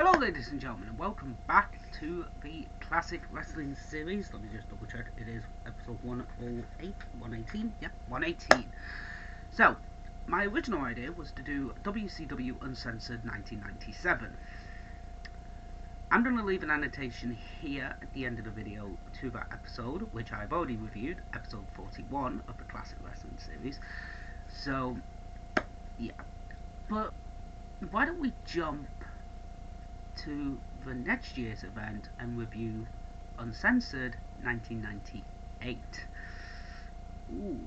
Hello ladies and gentlemen, and welcome back to the Classic Wrestling Series. Let me just double check, it is episode 108, 118, yeah, 118. So, my original idea was to do WCW Uncensored 1997. I'm going to leave an annotation here at the end of the video to that episode, which I've already reviewed, episode 41 of the Classic Wrestling Series. So, yeah, but why don't we jump to the next year's event and review Uncensored 1998. Ooh,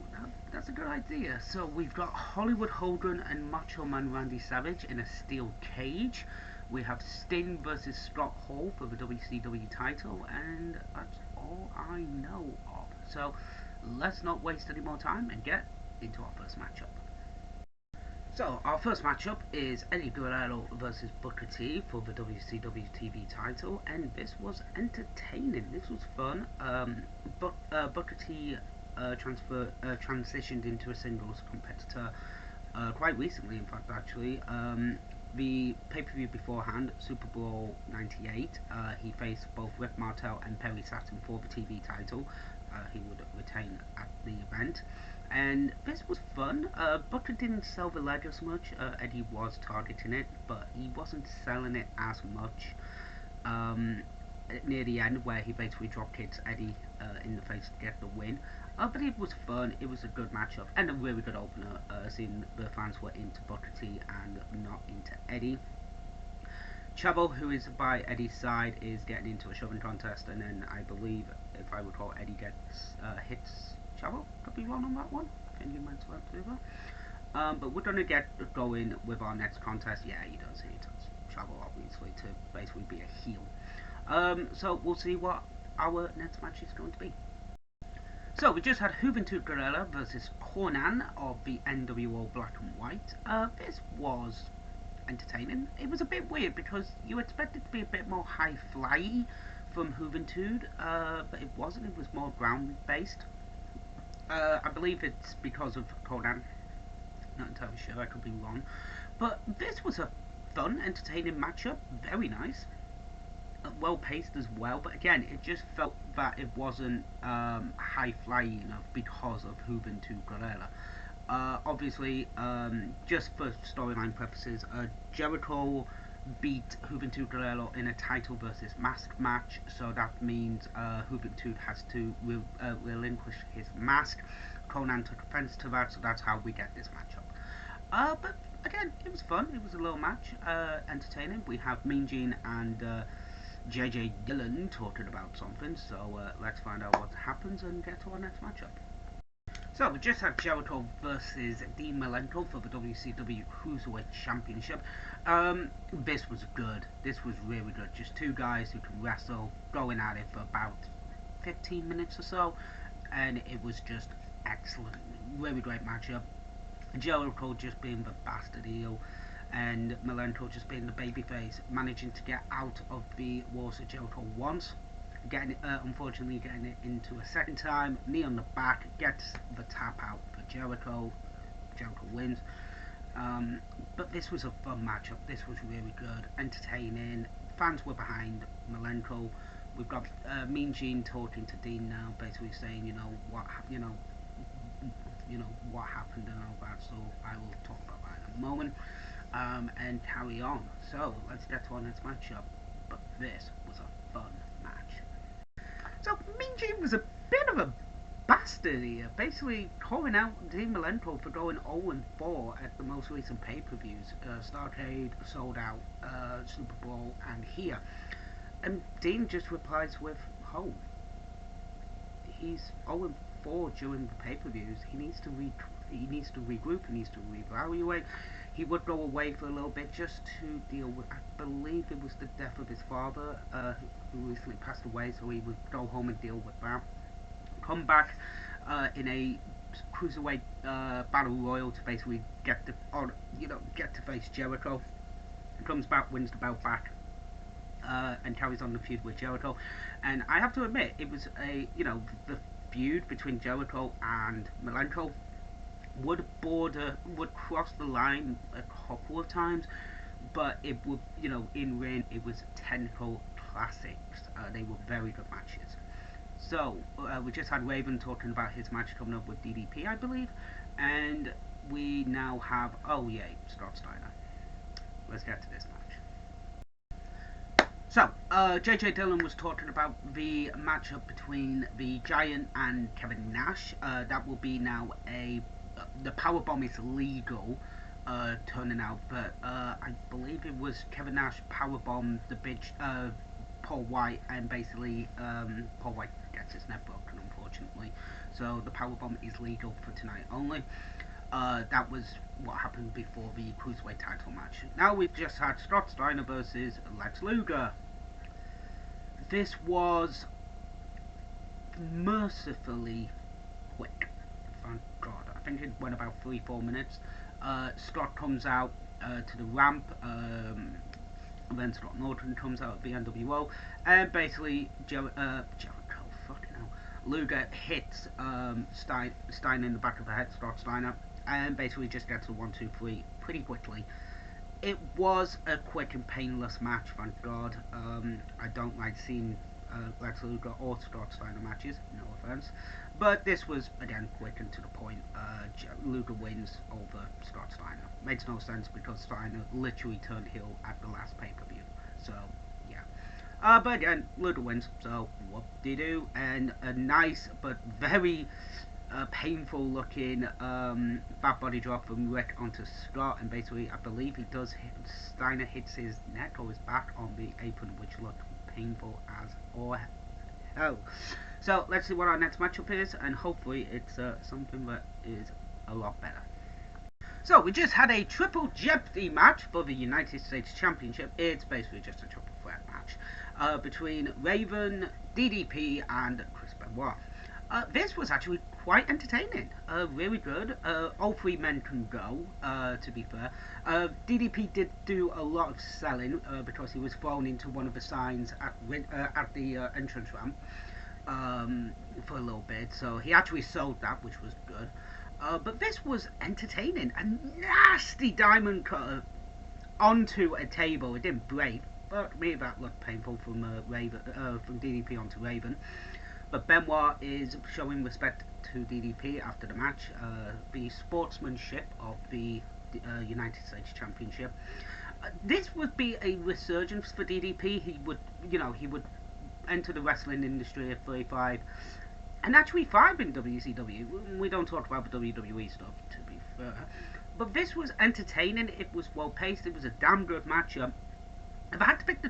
that's a good idea. So we've got Hollywood Hogan and Macho Man Randy Savage in a steel cage. We have Sting versus Scott Hall for the WCW title, and that's all I know of. So let's not waste any more time and get into our first matchup. So, our first matchup is Eddie Guerrero versus Booker T for the WCW TV title, and this was entertaining. This was fun. Booker T transitioned into a singles competitor quite recently, in fact, actually. The pay-per-view beforehand, Super Bowl 98, he faced both Rick Martel and Perry Saturn for the TV title. He would retain at the event. And this was fun. Booker didn't sell the leg as much. Eddie was targeting it, but he wasn't selling it as much. Near the end, where he basically drop-kicks Eddie in the face to get the win. But it was fun. It was a good matchup and a really good opener. Seeing the fans were into Booker T and not into Eddie. Chavo, who is by Eddie's side, is getting into a shoving contest, and then I believe, if I recall, Eddie hits Chavo. Could be wrong on that one. I think he might have to do that. But we're going to get going with our next contest. Yeah, he does. He does. Chavo, obviously, to basically be a heel. So we'll see what our next match is going to be. So we just had Juventud Guerrilla versus Conan of the NWO Black and White. This was entertaining. It was a bit weird because you expected to be a bit more high-fly from Juventud, but it wasn't. It was more ground-based. I believe it's because of Conan. Not entirely sure, I could be wrong. But this was a fun, entertaining matchup. Very nice. Well paced as well, but again, it just felt that it wasn't high flying enough because of Juventud Guerrilla. Obviously, just for storyline purposes, Jericho beat Juventud Guerrero in a title versus mask match, so that means Juventud has to relinquish his mask. Conan took offense to that, so that's how we get this matchup. But again, it was fun. It was a little match, entertaining. We have Mean Gene and JJ Dillon talking about something, so let's find out what happens and get to our next matchup. So we just had Jericho versus Dean Malenko for the WCW Cruiserweight Championship. This was good. This was really good. Just two guys who can wrestle, going at it for about 15 minutes or so, and it was just excellent. Really great matchup. Jericho just being the bastard heel, and Malenko just being the babyface, managing to get out of the walls of Jericho once. Unfortunately getting it into a second time. Knee on the back, gets the tap out for Jericho. Jericho wins. But this was a fun matchup. This was really good, entertaining. Fans were behind Malenko. We've got Mean Gene talking to Dean now, basically saying, what happened and all that. So I will talk about that in a moment, and carry on. So let's get to our next matchup. But this was a fun match. So, Mean Gene was a bit of a bastard here, basically calling out Dean Malenko for going 0-4 at the most recent pay-per-views, Starrcade, Sold Out, Super Bowl, and here. And Dean just replies with, home. He's 0-4 during the pay-per-views. He needs to regroup, he needs to reevaluate. He would go away for a little bit just to deal with, I believe it was the death of his father, who recently passed away, so he would go home and deal with that. Come back in a cruiserweight battle royal to basically get to face Jericho. Comes back, wins the belt back, and carries on the feud with Jericho. And I have to admit, it was the feud between Jericho and Malenko would cross the line a couple of times, but it would, in ring, it was technical classics. They were very good matches. So, we just had Raven talking about his match coming up with DDP, I believe, and we now have, oh yay, Scott Steiner. Let's get to this match. So, JJ Dillon was talking about the matchup between the Giant and Kevin Nash. That will be now the powerbomb is legal, turning out, but I believe it was Kevin Nash powerbombed the bitch, Paul White, and basically Paul White gets his neck broken, unfortunately. So the powerbomb is legal for tonight only. That was what happened before the Cruiserweight title match. Now we've just had Scott Steiner versus Lex Luger. This was mercifully quick. Thank God. I think it went about 3-4 minutes. Scott comes out to the ramp. And then Scott Norton comes out at the NWO, and basically Jericho, fucking hell, Luger hits Steiner in the back of the head, Scott Steiner, and basically just gets a 1-2-3 pretty quickly. It was a quick and painless match, thank God. I don't like seeing Lex Luger or Scott Steiner matches, no offense, but this was again quick and to the point. Luger wins over Scott Steiner. Makes no sense because Steiner literally turned heel at the last pay-per-view, so yeah. But again, Luger wins, so whoop-de-doo, and a nice but very painful looking back body drop from Rick onto Scott, and basically I believe he does Steiner hits his neck or his back on the apron, which looked painful as all hell. So let's see what our next matchup is, and hopefully it's something that is a lot better. So we just had a triple jeopardy match for the United States Championship. It's basically just a triple threat match between Raven, DDP, and Chris Benoit. This was actually quite entertaining, really good. All three men can go, to be fair. DDP did do a lot of selling because he was thrown into one of the signs at the entrance ramp for a little bit, so he actually sold that, which was good. But this was entertaining. A nasty diamond cutter onto a table. It didn't break, but me that looked painful from from DDP onto Raven. But Benoit is showing respect to DDP after the match. The sportsmanship of the United States Championship. This would be a resurgence for DDP. He would enter the wrestling industry at 35 and actually thrive in WCW. We don't talk about the WWE stuff, to be fair. But this was entertaining. It was well paced. It was a damn good matchup. If I had to pick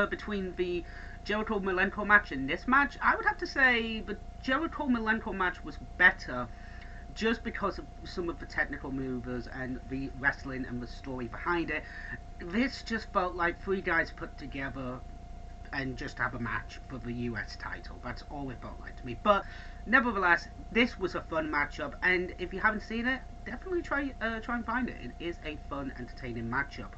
between the Jericho Malenko match and this match, I would have to say the Jericho Malenko match was better, just because of some of the technical movers and the wrestling and the story behind it. This just felt like three guys put together and just have a match for the US title. That's all it felt like to me. But nevertheless, this was a fun matchup, and if you haven't seen it, definitely try and find it. It is a fun, entertaining matchup.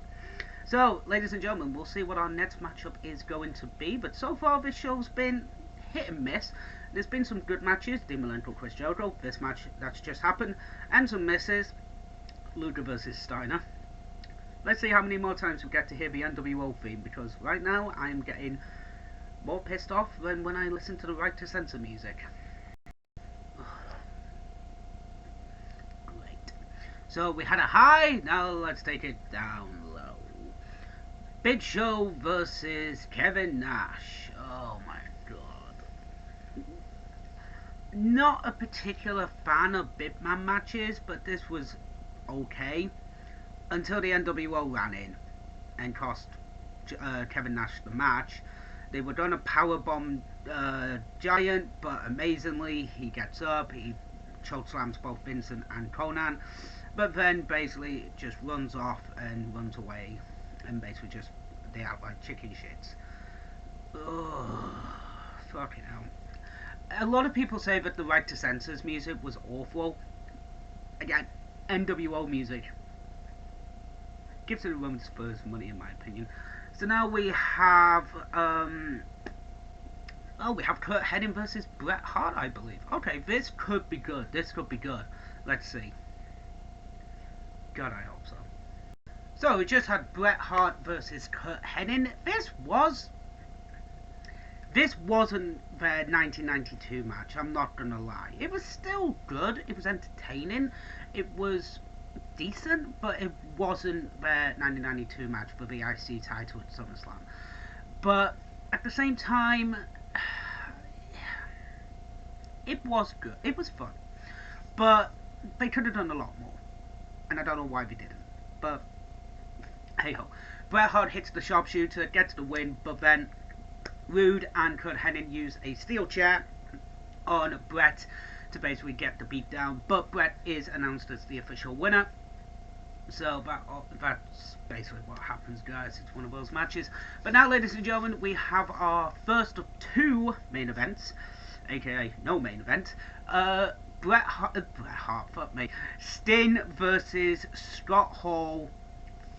So, ladies and gentlemen, we'll see what our next matchup is going to be. But so far, this show's been hit and miss. There's been some good matches, Dean Malenko, Chris Jericho, this match that's just happened, and some misses, Luger versus Steiner. Let's see how many more times we get to hear the NWO theme, because right now I'm getting more pissed off than when I listen to the Right to Censor music. Great. So we had a high, now let's take it down low. Big Show versus Kevin Nash. Oh my god. Not a particular fan of big man matches, but this was okay. Until the NWO ran in and cost Kevin Nash the match. They were going to powerbomb Giant, but amazingly he gets up, he chokeslams both Vincent and Conan, but then basically just runs off and runs away, and basically just they act like chicken shits. Ugh, fucking hell. A lot of people say that the Right to Censor's music was awful. Again, NWO music gives it a run for its money, in my opinion. So now we have we have Curt Hennig versus Bret Hart, I believe. Okay, this could be good. This could be good. Let's see. God, I hope so. So we just had Bret Hart versus Curt Hennig. This wasn't their 1992 match, I'm not gonna lie. It was still good, it was entertaining, it was decent, but it wasn't their 1992 match for the IC title at SummerSlam. But at the same time, it was good, it was fun. But they could have done a lot more, and I don't know why they didn't. But hey ho. Bret Hart hits the sharpshooter, gets the win, but then Rude and Curt Hennig use a steel chair on Bret to basically get the beat down, but Bret is announced as the official winner. So that's basically what happens, guys. It's one of those matches. But now, ladies and gentlemen, we have our first of two main events, aka no main event. Bret Hart, fuck me. Sting versus Scott Hall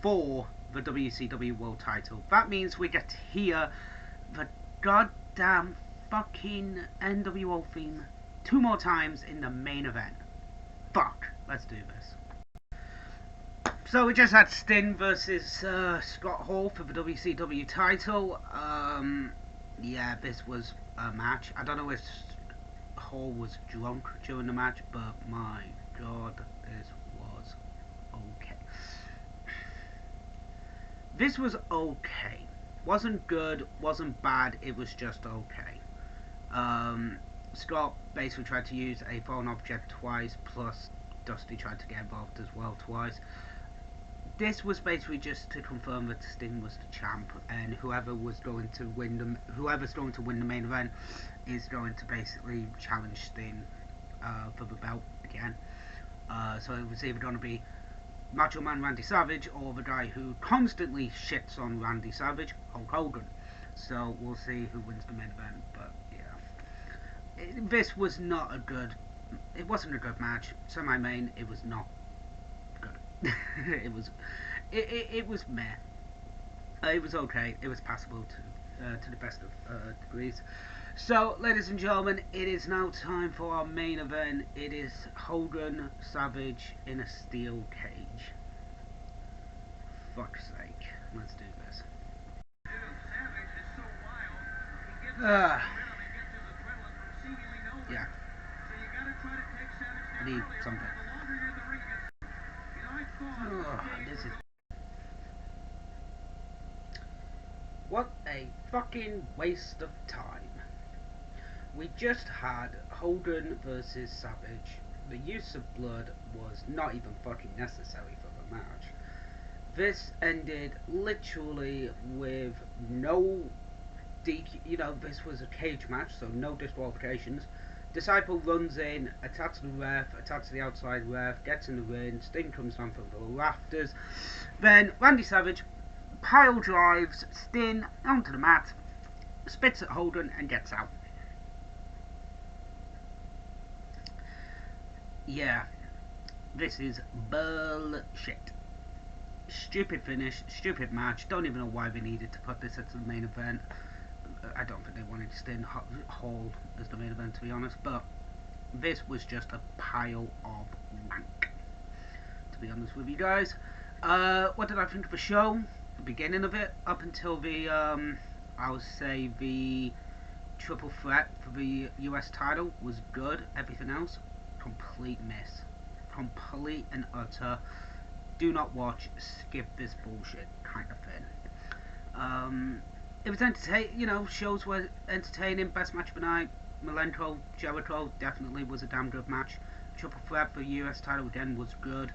for the WCW World Title. That means we get to hear the goddamn fucking NWO theme 2 more times in the main event. Fuck, let's do this. So we just had Sting versus Scott Hall for the WCW title. Yeah, this was a match. I don't know if Hall was drunk during the match, but my god, this was okay. This was okay. Wasn't good, wasn't bad, it was just okay. Scott basically tried to use a foreign object twice, plus Dusty tried to get involved as well twice. This was basically just to confirm that Sting was the champ, and whoever's going to win the main event is going to basically challenge Sting for the belt again. So it was either going to be Macho Man Randy Savage or the guy who constantly shits on Randy Savage, Hulk Hogan. So we'll see who wins the main event. But yeah, this was not a good. It wasn't a good match. Semi-main, it was not good. It was meh. It was okay. It was passable to the best of degrees. So, ladies and gentlemen, it is now time for our main event. It is Hogan Savage in a steel cage. Fuck's sake. Let's do this. Yeah. I need something. This is... What a fucking waste of time. We just had Hogan versus Savage. The use of blood was not even fucking necessary for the match. This ended literally with no DQ. This was a cage match, so no disqualifications. Disciple runs in, attacks the ref, attacks the outside ref, gets in the ring, Sting comes down from the rafters. Then Randy Savage pile drives Sting onto the mat, spits at Hogan and gets out. Yeah, this is bullshit. Stupid finish, stupid match. Don't even know why they needed to put this as the main event. I don't think they wanted Sting Hall as the main event, to be honest. But this was just a pile of wank, to be honest with you guys. What did I think of the show? The beginning of it, up until the, I would say the triple threat for the US title was good. Everything else, complete miss. Complete and utter. Do not watch, skip this bullshit kind of thing. It was entertaining, shows were entertaining. Best match of the night, Malenko, Jericho, definitely was a damn good match. Triple threat for the US title again was good.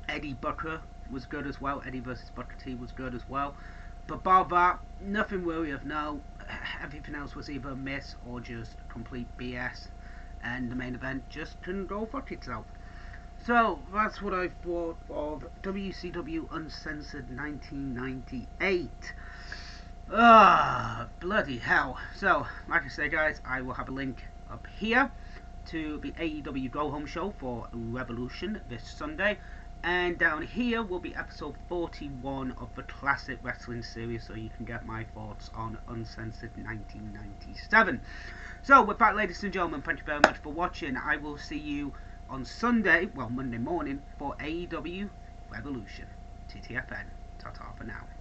Eddie Booker was good as well. Eddie versus Booker T was good as well. But bar that, nothing really of note. Everything else was either a miss or just complete BS. And the main event just couldn't go fuck itself. So, that's what I thought of WCW Uncensored 1998. Bloody hell. So, like I say guys, I will have a link up here to the AEW Go Home show for Revolution this Sunday. And down here will be episode 41 of the Classic Wrestling series, so you can get my thoughts on Uncensored 1997. So, with that, ladies and gentlemen, thank you very much for watching. I will see you on Sunday, well, Monday morning, for AEW Revolution. TTFN. Ta-ta for now.